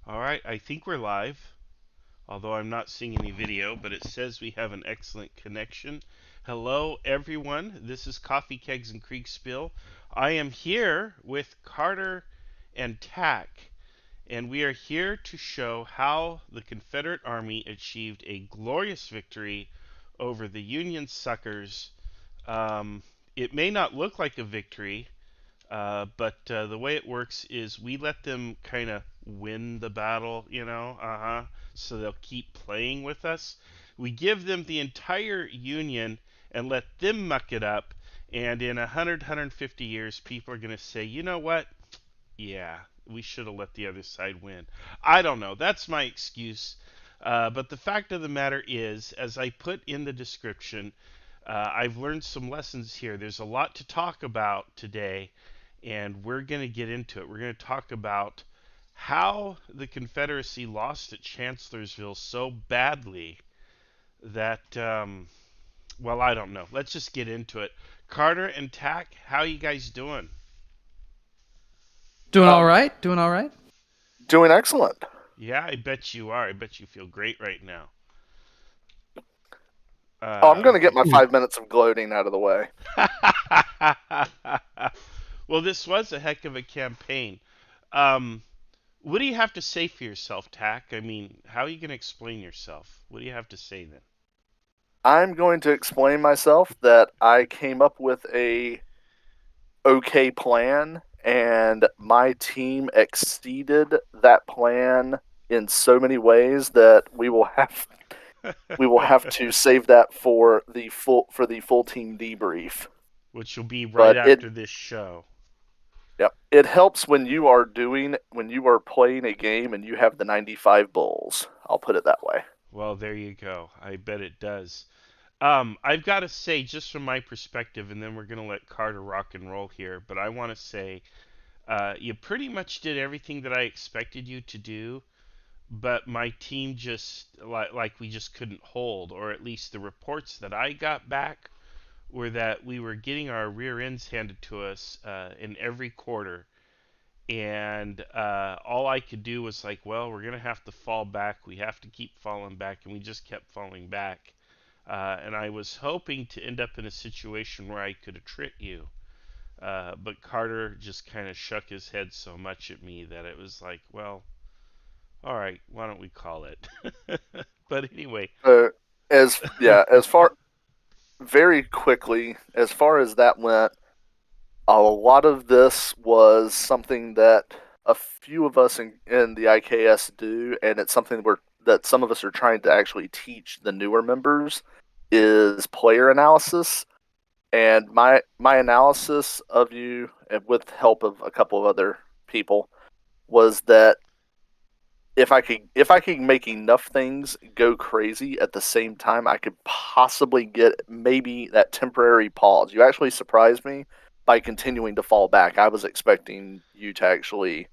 All right, I think we're live, although I'm not seeing any video, but it says we have an excellent connection. Hello, everyone. This is Coffee, Kegs, and Kriegsspiel. I am here with Carter and Tack, and we are here to show how the Confederate Army achieved a glorious victory over the Union suckers. Um, it may not look like a victory, but the way it works is we let them kind of win the battle, so they'll keep playing with us. We give them the entire Union and let them muck it up. And in 150 years, people are going to say, you know what? Yeah, we should have let the other side win. I don't know. That's my excuse. But the fact of the matter is, as I put in the description, I've learned some lessons here. There's a lot to talk about today, and we're going to get into it. We're going to talk about how the Confederacy lost at Chancellorsville so badly that, well, I don't know. Let's just get into it. Carter and Tack, how you guys doing? Doing all Um, right. Doing all right. Doing excellent. Yeah, I bet you are. I bet you feel great right now. I'm going to get Okay. my 5 minutes of gloating out of the way. Well, this was a heck of a campaign. Um, what do you have to say for yourself, Tack? I mean, how are you going to explain yourself? What do you have to say then? I'm going to explain myself that I came up with a okay plan, and my team exceeded that plan in so many ways that we will have to save that for the full team debrief. Which will be right But it after this show. Yep. It helps when you are playing a game and you have the 95 bulls. I'll put it that way. Well, there you go. I bet it does. I've got to say, just from my perspective, and then we're going to let Carter rock and roll here, but I want to say you pretty much did everything that I expected you to do, but my team just, like we just couldn't hold, or at least the reports that I got back were that we were getting our rear ends handed to us in every quarter. And all I could do was like, well, we're gonna have to fall back. We have to keep falling back, and we just kept falling back. And I was hoping to end up in a situation where I could attrit you, but Carter just kind of shook his head so much at me that it was like, well, all right, why don't we call it? But anyway, Uh, as far very quickly as far as that went, a lot of this was something that a few of us in the IKS do, and it's something that some of us are trying to actually teach the newer members is player analysis. And my analysis of you, with help of a couple of other people, was that if I could make enough things go crazy at the same time, I could possibly get maybe that temporary pause. You actually surprised me by continuing to fall back. I was expecting you to actually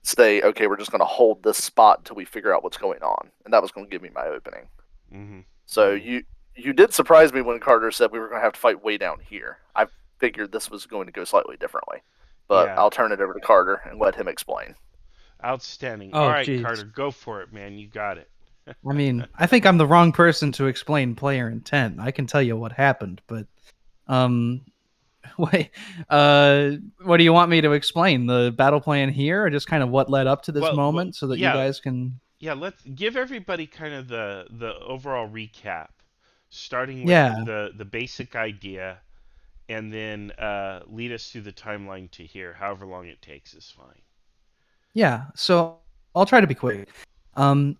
say, okay, we're just going to hold this spot until we figure out what's going on, and that was going to give me my opening. hmm So hmm you did surprise me when Carter said we were going to have to fight way down here. I figured this was going to go slightly differently, but yeah, I'll turn it over to Carter and let him explain. outstanding. All Oh, right, geez. Carter, go for it, man. You got it. I mean, I think I'm the wrong person to explain player intent. I can tell you what happened, but um, wait, what do you want me to explain? The battle plan here, or just kind of what led up to this Well, moment, so that you yeah, guys can? yeah. Let's give everybody kind of the overall recap, starting with Yeah, the basic idea, and then lead us through the timeline to here. However long it takes is fine. yeah. So I'll try to be quick. Um,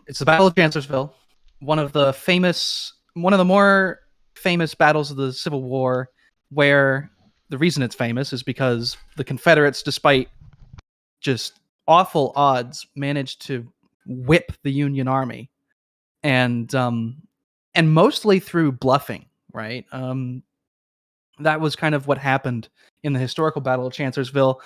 it's the Battle of Chancellorsville, one of the more famous battles of the Civil War, where the reason it's famous is because the Confederates, despite just awful odds, managed to whip the Union Army, and mostly through bluffing. Right, that was kind of what happened in the historical Battle of Chancellorsville.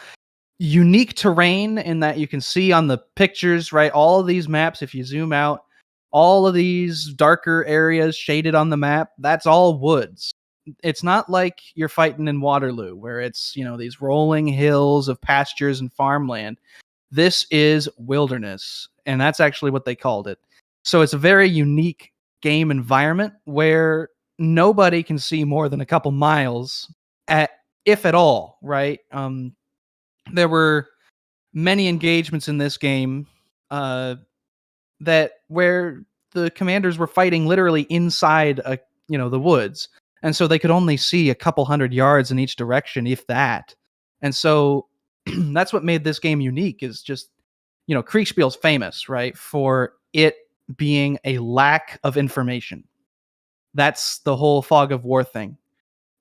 Unique terrain in that you can see on the pictures, right? All of these maps, if you zoom out, all of these darker areas shaded on the map, that's all woods. It's not like you're fighting in Waterloo, where it's, these rolling hills of pastures and farmland. this is wilderness. And that's actually what they called it. So it's a very unique game environment where nobody can see more than a couple miles, if at all, right? There were many engagements in this game that where the commanders were fighting literally inside the woods, and so they could only see a couple hundred yards in each direction, if that. And so that's what made this game unique. Is just Kriegsspiel's famous, right, for it being a lack of information. That's the whole fog of war thing.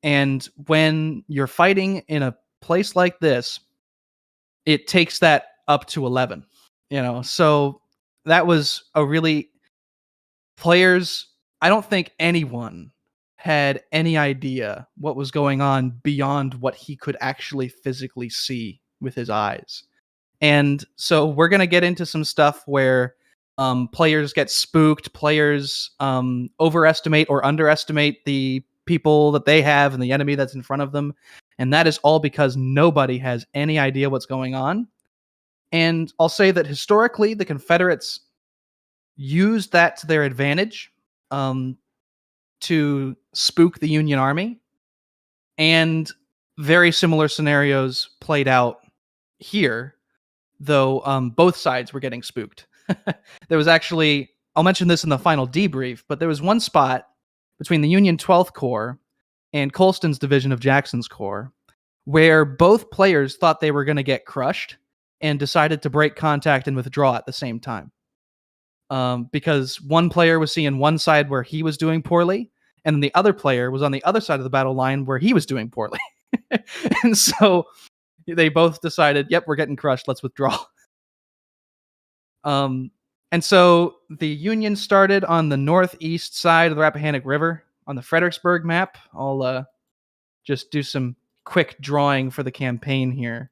And when you're fighting in a place like this, it takes that up to 11. So that was a really players. I don't think anyone had any idea what was going on beyond what he could actually physically see with his eyes. And so we're going to get into some stuff where players get spooked, players overestimate or underestimate the people that they have and the enemy that's in front of them. And that is all because nobody has any idea what's going on. And I'll say that historically, the Confederates used that to their advantage to spook the Union Army. And very similar scenarios played out here, though both sides were getting spooked. There was actually, I'll mention this in the final debrief, but there was one spot between the Union 12th Corps and Colston's division of Jackson's Corps where both players thought they were going to get crushed and decided to break contact and withdraw at the same time. Because one player was seeing one side where he was doing poorly, and then the other player was on the other side of the battle line where he was doing poorly. And so they both decided, yep, we're getting crushed, let's withdraw. And so the Union started on the northeast side of the Rappahannock River on the Fredericksburg map. I'll just do some quick drawing for the campaign here.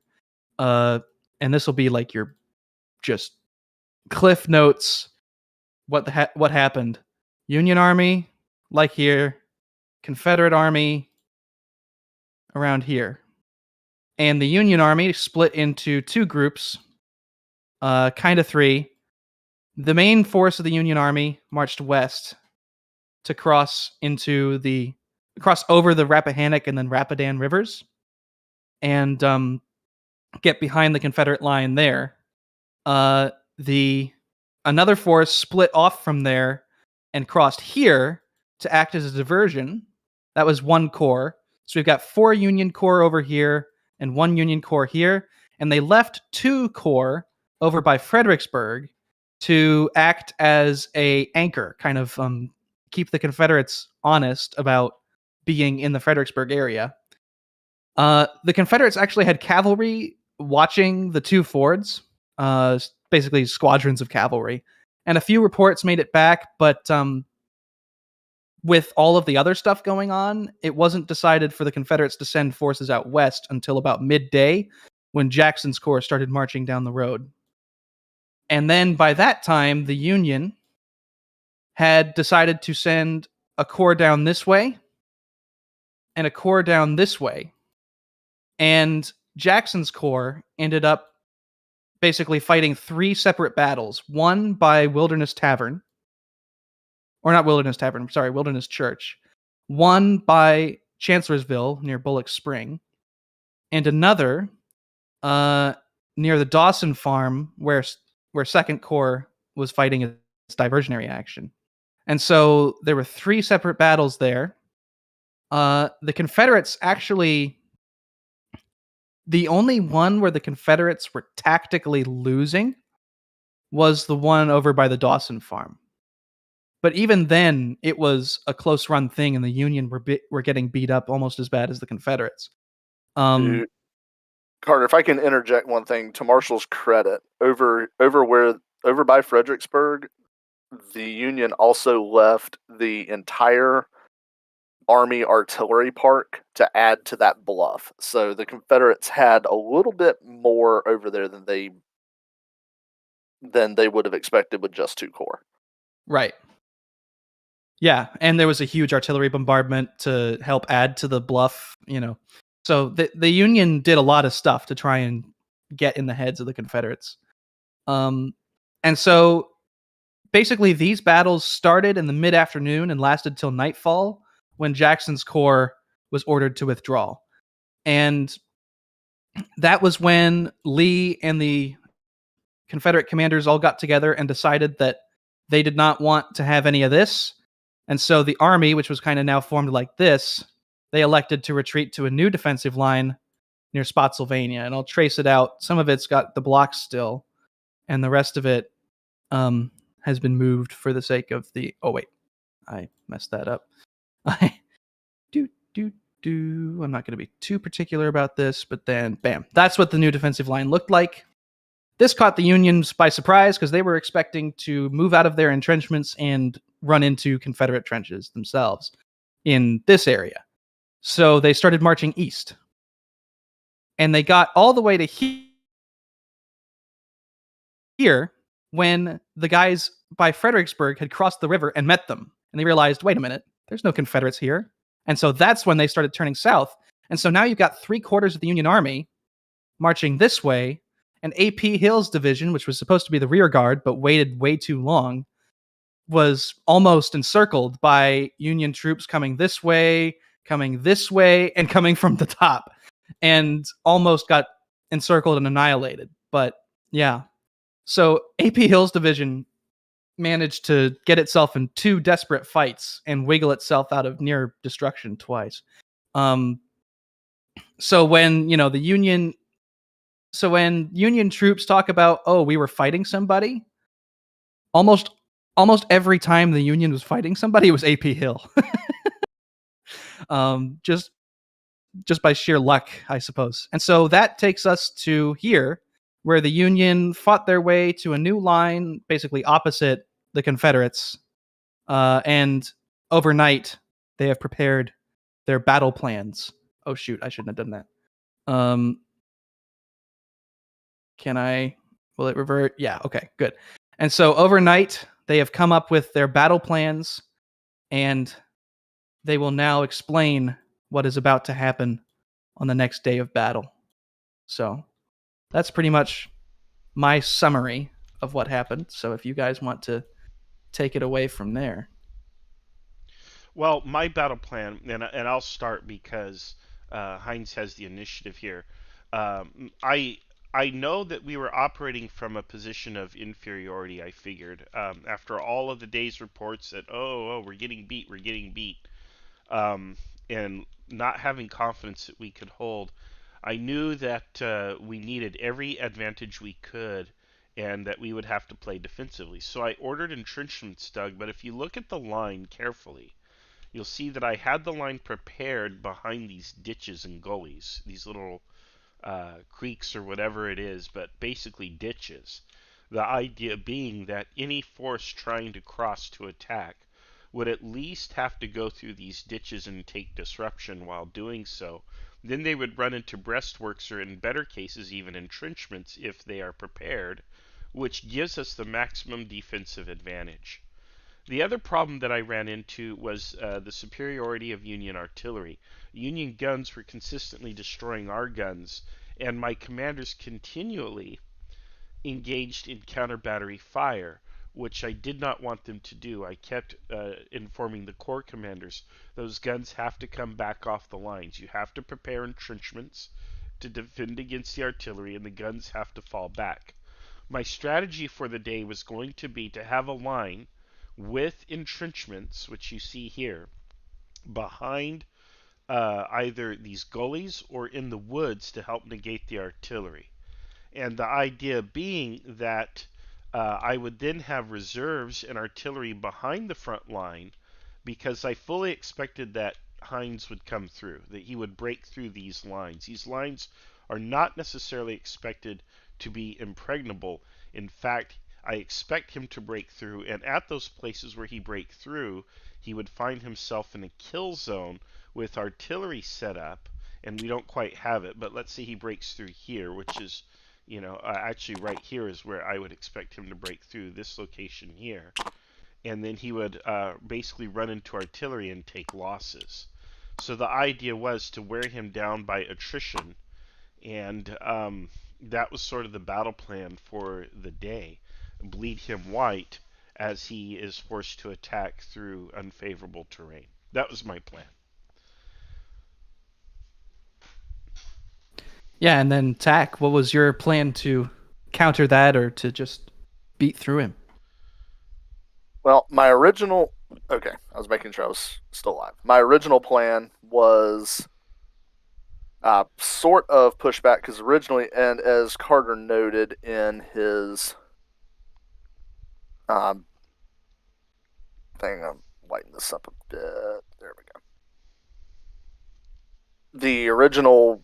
And this will be like your just cliff notes. What happened? Union Army, like here. Confederate Army, around here. And the Union Army split into two groups, kind of three. The main force of the Union Army marched west to cross over the Rappahannock and then Rapidan rivers, and get behind the Confederate line there. Another force split off from there and crossed here to act as a diversion. That was one corps. So we've got 4 Union Corps over here and 1 Union Corps here. And they left 2 corps over by Fredericksburg to act as a anchor, kind of keep the Confederates honest about being in the Fredericksburg area. The Confederates actually had cavalry watching the 2 fords, basically squadrons of cavalry. And a few reports made it back, but with all of the other stuff going on, it wasn't decided for the Confederates to send forces out west until about midday, when Jackson's Corps started marching down the road. And then by that time, the Union had decided to send a corps down this way and a corps down this way. And Jackson's Corps ended up basically fighting 3 separate battles. One by Wilderness Tavern. Or not Wilderness Tavern, sorry, Wilderness Church. One by Chancellorsville near Bullock Spring. And another near the Dawson Farm where 2nd Corps was fighting its diversionary action. And so there were 3 separate battles there. The Confederates actually... The only one where the Confederates were tactically losing was the one over by the Dawson Farm. But even then, it was a close run thing, and the Union were getting beat up almost as bad as the Confederates. Carter, if I can interject one thing, to Marshall's credit, over by Fredericksburg, the Union also left the entire Army artillery park to add to that bluff. So the Confederates had a little bit more over there than they would have expected with just 2 corps. Right. Yeah, and there was a huge artillery bombardment to help add to the bluff, So the Union did a lot of stuff to try and get in the heads of the Confederates. And so basically these battles started in the mid-afternoon and lasted till nightfall, when Jackson's corps was ordered to withdraw. And that was when Lee and the Confederate commanders all got together and decided that they did not want to have any of this. And so the army, which was kind of now formed like this, they elected to retreat to a new defensive line near Spotsylvania. And I'll trace it out. Some of it's got the blocks still, and the rest of it has been moved for the sake of the... Oh, wait. I messed that up. I'm not going to be too particular about this, but then, bam. That's what the new defensive line looked like. This caught the Unions by surprise because they were expecting to move out of their entrenchments and run into Confederate trenches themselves in this area. So they started marching east. And they got all the way to here when the guys by Fredericksburg had crossed the river and met them. And they realized, wait a minute, there's no Confederates here. And so that's when they started turning south. And so now you've got 3/4 of the Union Army marching this way, and A.P. Hill's division, which was supposed to be the rear guard but waited way too long, was almost encircled by Union troops coming this way, and coming from the top, and almost got encircled and annihilated. But yeah, so A.P. Hill's division managed to get itself in 2 desperate fights and wiggle itself out of near destruction twice. So when Union troops talk about, oh, we were fighting somebody, almost every time the Union was fighting somebody, it was A.P. Hill. Just by sheer luck, I suppose. And so that takes us to here, where the Union fought their way to a new line, basically opposite the Confederates. And overnight, they have prepared their battle plans. Oh, shoot, I shouldn't have done that. Will it revert? Yeah, okay, good. And so overnight, they have come up with their battle plans, and they will now explain what is about to happen on the next day of battle. So that's pretty much my summary of what happened. So if you guys want to take it away from there. Well, my battle plan, and I'll start because Heinz has the initiative here. I know that we were operating from a position of inferiority. I figured after all of the day's reports that we're getting beat, and not having confidence that we could hold. I knew that we needed every advantage we could, and that we would have to play defensively. So I ordered entrenchments dug. But if you look at the line carefully, you'll see that I had the line prepared behind these ditches and gullies, these little creeks or whatever it is, but basically ditches. The idea being that any force trying to cross to attack would at least have to go through these ditches and take disruption while doing so. Then they would run into breastworks, or in better cases even entrenchments if they are prepared, which gives us the maximum defensive advantage. The other problem that I ran into was the superiority of Union artillery. Union guns were consistently destroying our guns, and my commanders continually engaged in counter battery fire, which I did not want them to do. I kept informing the corps commanders, those guns have to come back off the lines. You have to prepare entrenchments to defend against the artillery, and the guns have to fall back. My strategy for the day was going to be to have a line with entrenchments, which you see here, behind either these gullies or in the woods to help negate the artillery. And the idea being that I would then have reserves and artillery behind the front line, because I fully expected that Heinz would come through, that he would break through these lines. These lines are not necessarily expected to be impregnable. In fact, I expect him to break through, and at those places where he break through, he would find himself in a kill zone with artillery set up, and we don't quite have it, but let's say he breaks through here, which is, actually right here is where I would expect him to break through, this location here. And then he would basically run into artillery and take losses. So the idea was to wear him down by attrition, and That was sort of the battle plan for the day. Bleed him white as he is forced to attack through unfavorable terrain. That was my plan. Yeah, and then Tack, what was your plan to counter that or to just beat through him? Well, my original. Okay, I was making sure I was still alive. My original plan was sort of pushback because originally, and as Carter noted in his thing, I'm lighting this up a bit. There we go. The original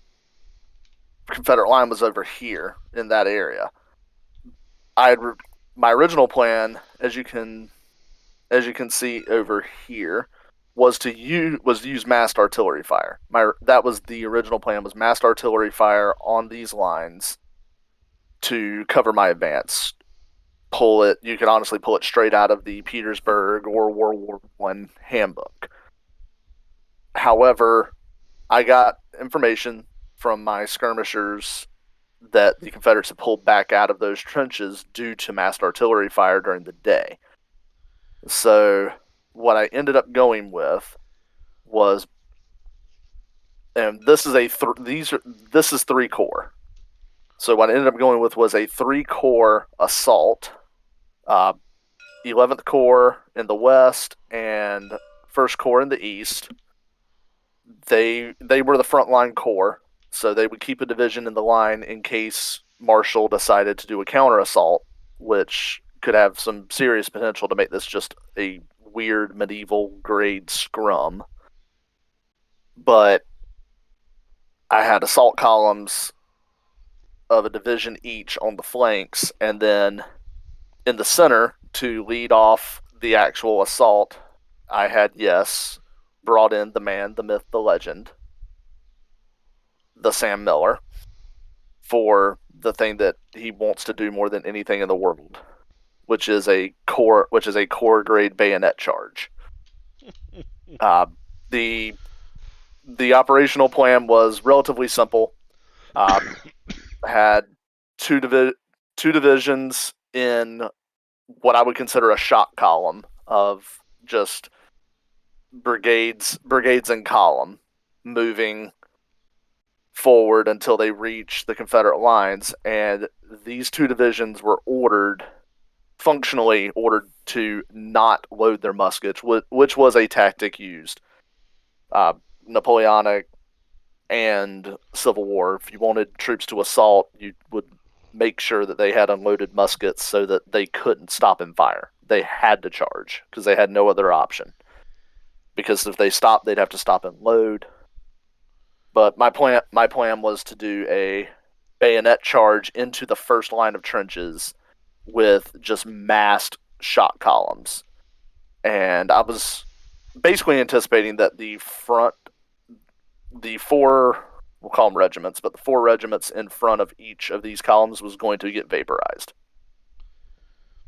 Confederate line was over here in that area. My original plan, as you can see over here, was to use massed artillery fire. That was the original plan, was massed artillery fire on these lines to cover my advance. You can honestly pull it straight out of the Petersburg or World War I handbook. However, I got information from my skirmishers that the Confederates had pulled back out of those trenches due to massed artillery fire during the day. So what I ended up going with was, and this is this is 3-corps. So what I ended up going with was a 3-corps assault, 11th Corps in the west and 1st Corps in the east. They were the frontline corps, so they would keep a division in the line in case Marshall decided to do a counter assault, which could have some serious potential to make this just a weird medieval grade scrum. But I had assault columns of a division each on the flanks, and then in the center to lead off the actual assault, I had, brought in the man, the myth, the legend, the Sam Miller, for the thing that he wants to do more than anything in the world, which is a core grade bayonet charge. The operational plan was relatively simple. Had two divisions in what I would consider a shock column of just brigades in column, moving forward until they reach the Confederate lines, and these two divisions were functionally ordered to not load their muskets, which was a tactic used Napoleonic and Civil War. If you wanted troops to assault, you would make sure that they had unloaded muskets so that they couldn't stop and fire. They had to charge because they had no other option. Because if they stopped, they'd have to stop and load. But my plan was to do a bayonet charge into the first line of trenches with just massed shot columns. And I was basically anticipating that the four, we'll call them regiments, but the 4 regiments in front of each of these columns was going to get vaporized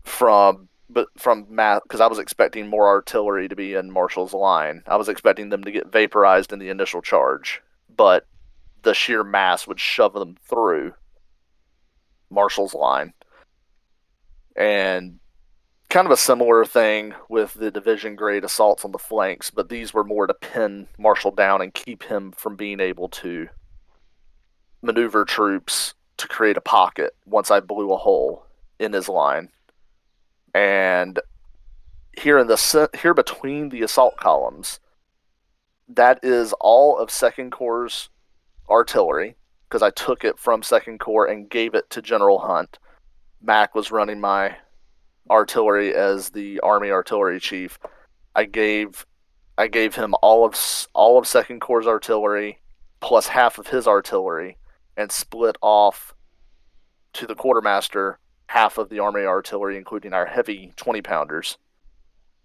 from math, because I was expecting more artillery to be in Marshall's line. I was expecting them to get vaporized in the initial charge, but the sheer mass would shove them through Marshall's line. And kind of a similar thing with the division grade assaults on the flanks, but these were more to pin Marshall down and keep him from being able to maneuver troops to create a pocket once I blew a hole in his line. And here between the assault columns, that is all of 2nd Corps' artillery, because I took it from 2nd Corps and gave it to General Hunt. Mac was running my artillery as the Army artillery chief. I gave him all of 2nd Corps' artillery plus half of his artillery, and split off to the quartermaster half of the Army artillery, including our heavy 20-pounders,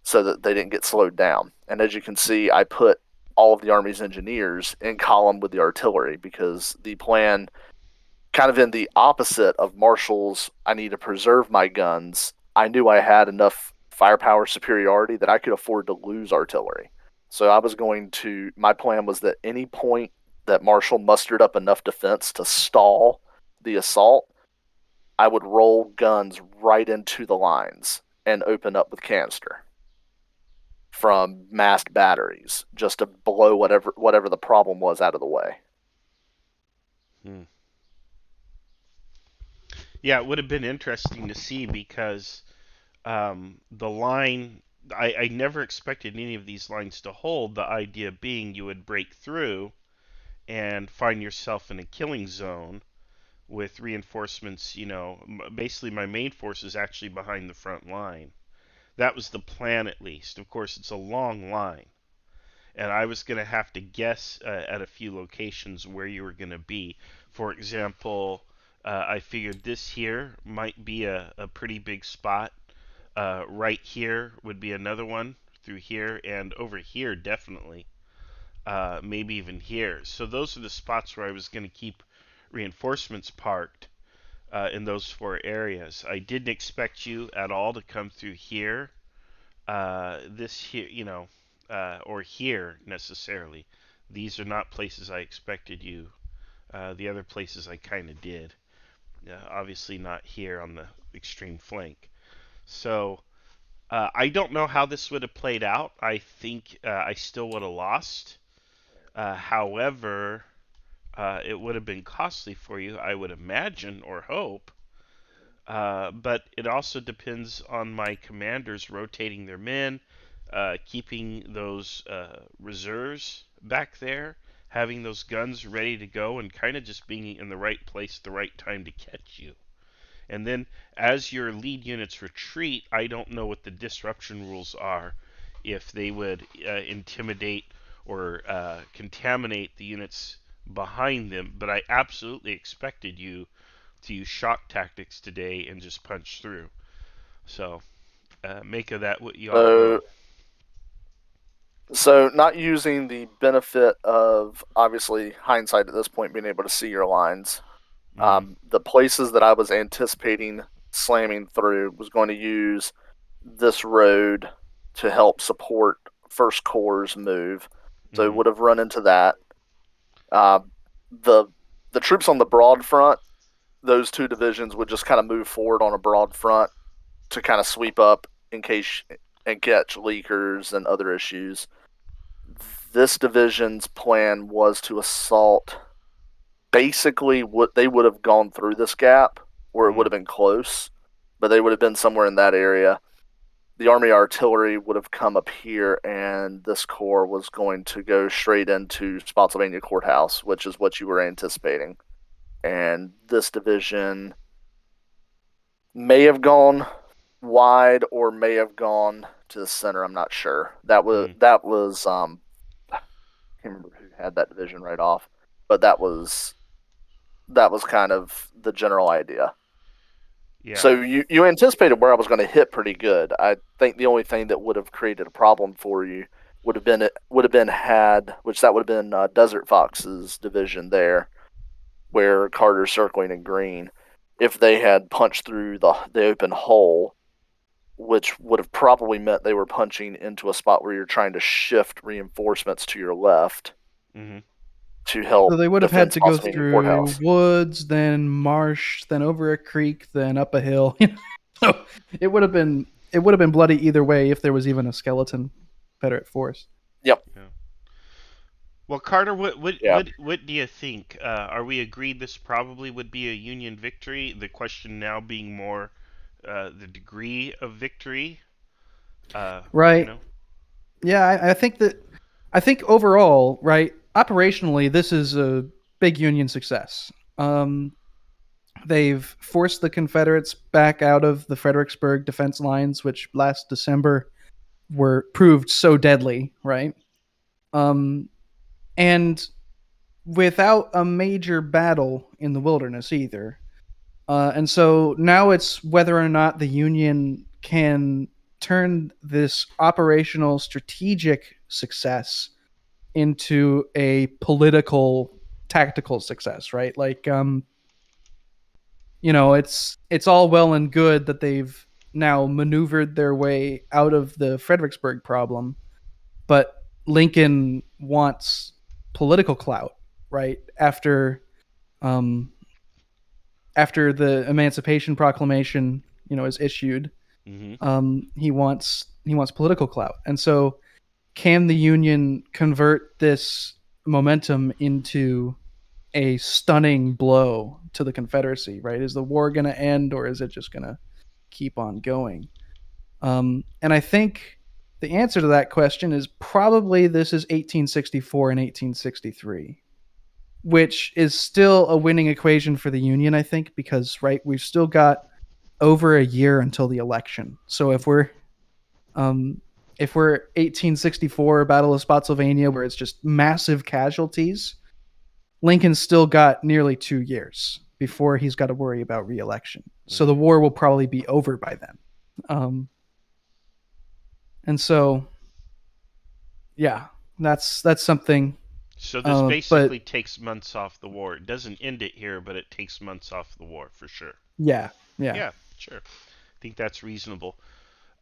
so that they didn't get slowed down. And as you can see, I put all of the Army's engineers in column with the artillery, because the plan, kind of in the opposite of Marshall's, I need to preserve my guns, I knew I had enough firepower superiority that I could afford to lose artillery. So my plan was that any point that Marshall mustered up enough defense to stall the assault, I would roll guns right into the lines and open up with canister from masked batteries just to blow whatever the problem was out of the way. Hmm. Yeah, it would have been interesting to see because the line. I never expected any of these lines to hold. The idea being you would break through and find yourself in a killing zone with reinforcements. Basically my main force is actually behind the front line. That was the plan, at least. Of course, it's a long line, and I was going to have to guess at a few locations where you were going to be. For example, I figured this here might be a pretty big spot. Right here would be another one through here, and over here definitely. Maybe even here. So those are the spots where I was going to keep reinforcements parked in those 4 areas. I didn't expect you at all to come through here, this here, or here necessarily. These are not places I expected you. The other places I kind of did. Obviously not here on the extreme flank. So I don't know how this would have played out. I think I still would have lost. However, it would have been costly for you, I would imagine or hope. But it also depends on my commanders rotating their men, keeping those reserves back there, having those guns ready to go, and kind of just being in the right place at the right time to catch you. And then as your lead units retreat, I don't know what the disruption rules are, if they would intimidate or contaminate the units behind them, but I absolutely expected you to use shock tactics today and just punch through. So make of that what y'all will. So not using the benefit of, obviously, hindsight at this point, being able to see your lines. The places that I was anticipating slamming through was going to use this road to help support First Corps' move. So it would have run into that. The troops on the broad front, those 2 divisions would just kind of move forward on a broad front to kind of sweep up in case and catch leakers and other issues. This division's plan was to assault. Basically, what they would have gone through this gap, or it would have been close, but they would have been somewhere in that area. The Army artillery would have come up here, and this corps was going to go straight into Spotsylvania Courthouse, which is what you were anticipating. And this division may have gone wide or may have gone to the center. I'm not sure. That was I can't remember who had that division right off, but that was kind of the general idea. Yeah. So you anticipated where I was going to hit pretty good. I think the only thing that would have created a problem for you would have been Desert Fox's division there, where Carter's circling in green. If they had punched through the open hole, which would have probably meant they were punching into a spot where you're trying to shift reinforcements to your left. To help. So they would have had to go through woods, then marsh, then over a creek, then up a hill. So it would have been bloody either way if there was even a skeleton Confederate force. Yep. Yeah. Well, Carter, what do you think? Are we agreed this probably would be a Union victory? The question now being more the degree of victory. Right. Yeah, I think overall, right, operationally, this is a big Union success. They've forced the Confederates back out of the Fredericksburg defense lines, which last December were proved so deadly, right? And without a major battle in the wilderness either. And so now it's whether or not the Union can turn this operational strategic success into a political tactical success, right? Like it's all well and good that they've now maneuvered their way out of the Fredericksburg problem, but Lincoln wants political clout, right? After after the Emancipation Proclamation, is issued, Mm-hmm. he wants political clout. And so, can the Union convert this momentum into a stunning blow to the Confederacy? Right? Is the war going to end, or is it just going to keep on going? And I think the answer to that question is probably this is 1864 and 1863, which is still a winning equation for the Union, I think, because we've still got over a year until the election. So if we're 1864 Battle of Spotsylvania, where it's just massive casualties, Lincoln's still got nearly 2 years before he's got to worry about re-election. So the war will probably be over by then. And so, yeah, that's something. So this But basically takes months off the war. It doesn't end it here, but it takes months off the war for sure. yeah. Yeah, sure. I think that's reasonable.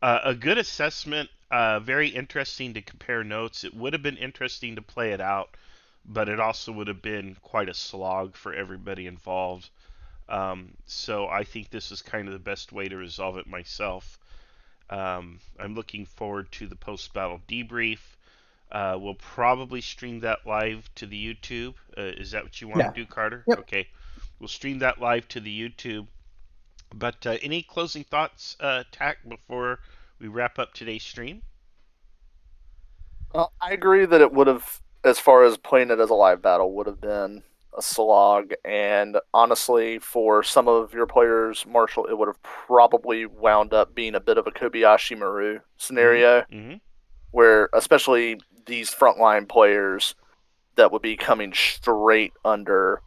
A good assessment. Very interesting to compare notes. It would have been interesting to play it out, but it also would have been quite a slog for everybody involved. So I think this is kind of the best way to resolve it myself. I'm looking forward to the post-battle debrief. We'll probably stream that live to the YouTube. Is that what you want to do, Carter? Yep. Okay. We'll stream that live to the YouTube. But any closing thoughts, Tack, before we wrap up today's stream? I agree that it would have, as far as playing it as a live battle, would have been a slog. And honestly, for some of your players, Marshall, it would have probably wound up being a bit of a Kobayashi Maru scenario, Mm-hmm. where especially these frontline players that would be coming straight under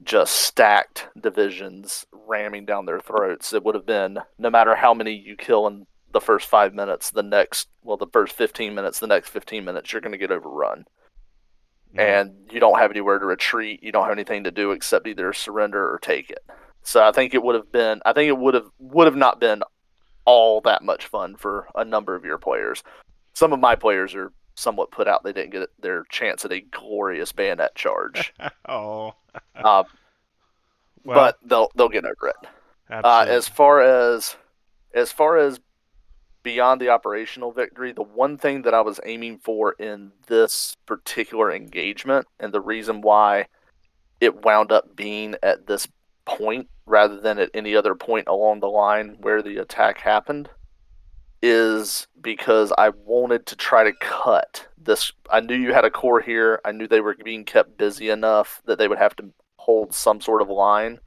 just stacked divisions ramming down their throats. It would have been, no matter how many you kill in the first 5 minutes, the first 15 minutes, the next 15 minutes, you're going to get overrun. Mm-hmm. And you don't have anywhere to retreat. You don't have anything to do except either surrender or take it. So I think it would have not been all that much fun for a number of your players. Some of my players are somewhat put out. They didn't get their chance at a glorious bayonet charge. Oh. Well, but they'll get over it. Absolutely. As far as beyond the operational victory, the one thing that I was aiming for in this particular engagement, and the reason why it wound up being at this point rather than at any other point along the line where the attack happened, is because I wanted to try to cut this. I knew you had a core here. I knew they were being kept busy enough that they would have to hold some sort of line.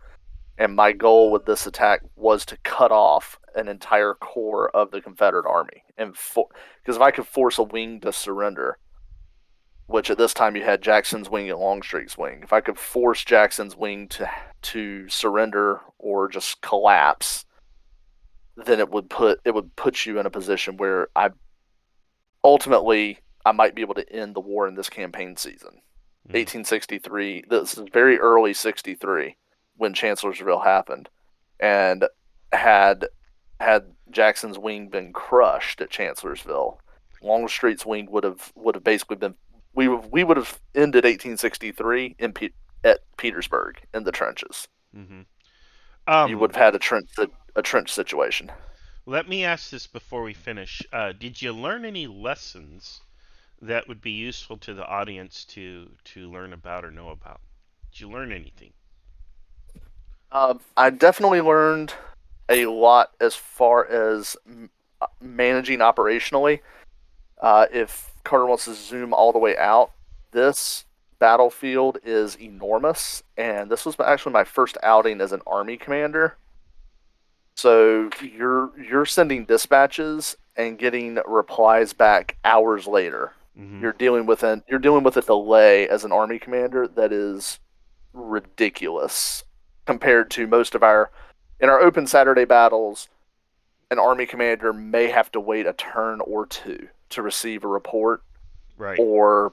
And my goal with this attack was to cut off an entire core of the Confederate Army. Because if I could force a wing to surrender, which at this time you had Jackson's wing and Longstreet's wing, if I could force Jackson's wing to surrender or just collapse, then it would put you in a position where I might be able to end the war in this campaign season. 1863. This is very early 63 when Chancellorsville happened, and had Jackson's wing been crushed at Chancellorsville, Longstreet's wing would have basically been, we would have ended 1863 at Petersburg in the trenches. Mm-hmm. You would have had a trench situation. Let me ask this before we finish. Did you learn any lessons that would be useful to the audience to learn about or know about? Did you learn anything? I definitely learned a lot as far as managing operationally. If Carter wants to zoom all the way out, this battlefield is enormous, and this was actually my first outing as an Army commander. So you're sending dispatches and getting replies back hours later. Mm-hmm. You're dealing with a delay as an Army commander that is ridiculous compared to most of in our open Saturday battles. An Army commander may have to wait a turn or two to receive a report, right? Or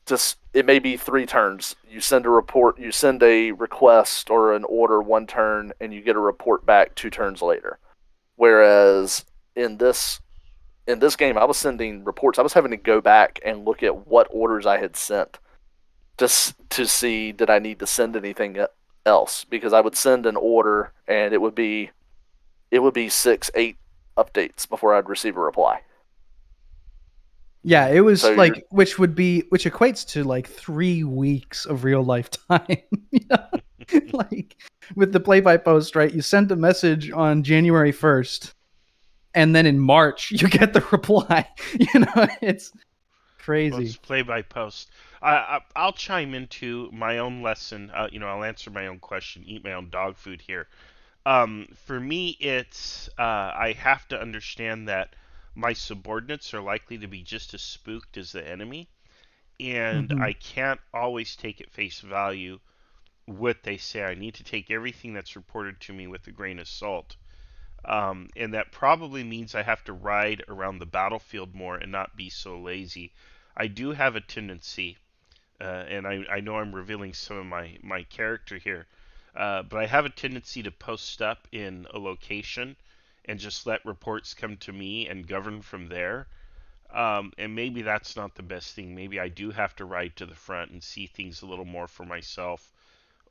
just it may be 3 turns. You send a report, you send a request or an order 1 turn, and you get a report back 2 turns later. Whereas in this game, I was sending reports. I was having to go back and look at what orders I had sent just to see did I need to send anything else because I would send an order and it would be 6, 8 updates before I'd receive a reply. Yeah, it was So like which equates to like 3 weeks of real life time. You know? Like with the play by post, right? You send a message on January 1st, and then in March you get the reply. It's Well, crazy. it's play by post. I'll chime into my own lesson. I'll answer my own question, eat my own dog food here. For me, it's I have to understand that my subordinates are likely to be just as spooked as the enemy, and Hmm. I can't always take at face value what they say. I need to take everything that's reported to me with a grain of salt. And that probably means I have to ride around the battlefield more and not be so lazy. I do have a tendency, and I know I'm revealing some of my character here, but I have a tendency to post up in a location and just let reports come to me and govern from there. And maybe that's not the best thing. Maybe I do have to ride to the front and see things a little more for myself,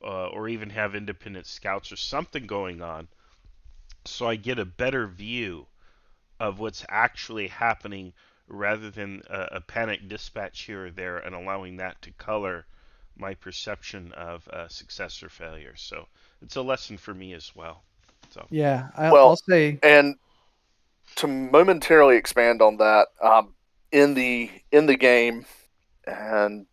or even have independent scouts or something going on, so I get a better view of what's actually happening rather than a panic dispatch here or there and allowing that to color my perception of success or failure. So it's a lesson for me as well. So Yeah, I'll well, say. and to momentarily expand on that, in the game, and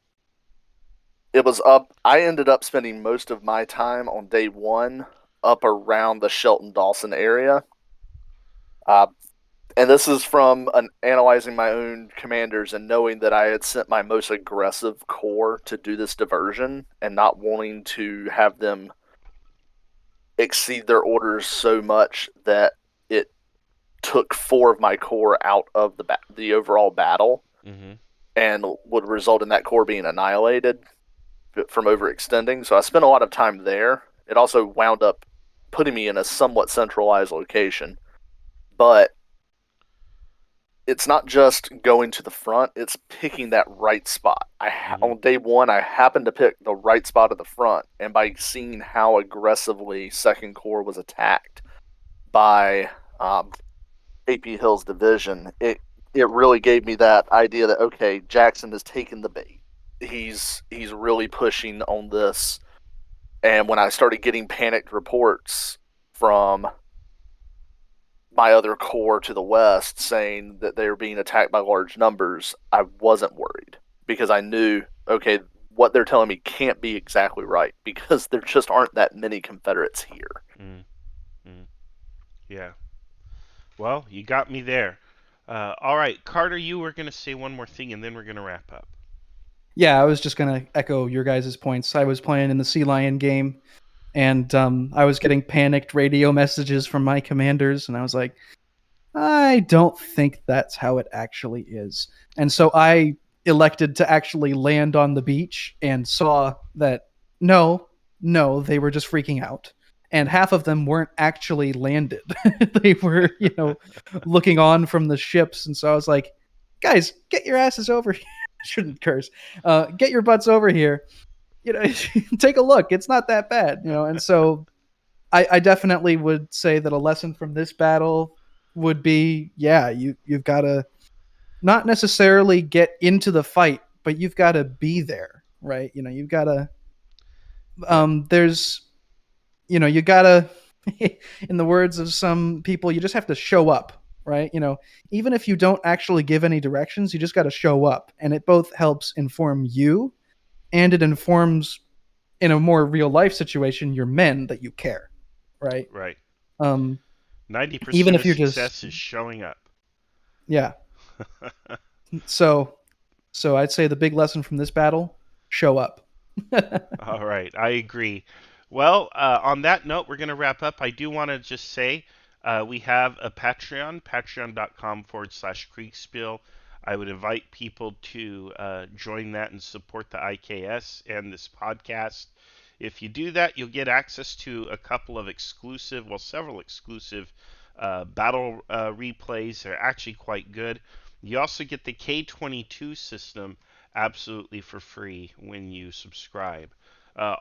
it was up. I ended up spending most of my time on day one up around the Shelton Dawson area. Uh, and this is from analyzing my own commanders and knowing that I had sent my most aggressive corps to do this diversion and not wanting to have them exceed their orders so much that it took 4 of my corps out of the overall battle hmm and would result in that corps being annihilated from overextending. So I spent a lot of time there. It also wound up putting me in a somewhat centralized location, but it's not just going to the front, it's picking that right spot. hmm On day one I happened to pick the right spot at the front, and by seeing how aggressively Second Corps was attacked by AP Hill's division, it really gave me that idea that okay, Jackson has taken the bait. He's really pushing on this. And when I started getting panicked reports from my other corps to the west saying that they were being attacked by large numbers, I wasn't worried because I knew, okay, what they're telling me can't be exactly right because there just aren't that many Confederates here. mm mm. Yeah. Well, you got me there. All right, Carter, you were going to say one more thing and then we're going to wrap up. Yeah, I was just gonna echo your guys' points. I was playing in the Sea Lion game, and I was getting panicked radio messages from my commanders, and I was like, I don't think that's how it actually is. And so I elected to actually land on the beach and saw that no, no, they were just freaking out. And half of them weren't actually landed. They were, looking on from the ships. And so I was like, guys, get your asses over here. Shouldn't curse. Get your butts over here. Take a look. It's not that bad. And so I definitely would say that a lesson from this battle would be, yeah, you've got to not necessarily get into the fight, but you've got to be there, right? You've got to. Yep. There's, you got to. In the words of some people, you just have to show up, right? Even if you don't actually give any directions, you just got to show up, and it both helps inform you, and it informs, in a more real life situation, your men that you care, right? Right. Um, even 90% if of you're just, success is showing up. yeah. So I'd say the big lesson from this battle: show up. All right, I agree. Well, on that note, we're going to wrap up. I do want to just say we have a Patreon, patreon.com/Kriegsspiel. I would invite people to join that and support the IKS and this podcast. If you do that, you'll get access to a couple of exclusive, well, several exclusive battle replays. They're actually quite good. You also get the K22 system absolutely for free when you subscribe.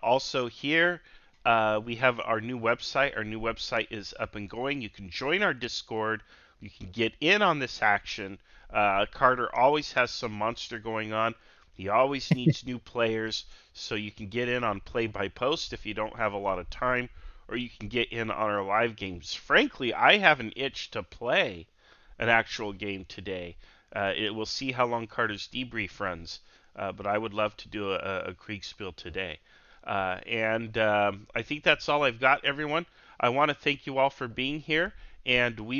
Also here, We have our new website. Our new website is up and going. You can join our Discord. You can get in on this action. Carter always has some monster going on. He always needs new players, so you can get in on play by post if you don't have a lot of time, or you can get in on our live games. Frankly, I have an itch to play an actual game today. We'll see how long Carter's debrief runs, but I would love to do a Kriegsspiel today. And I think that's all I've got, everyone. I want to thank you all for being here, and we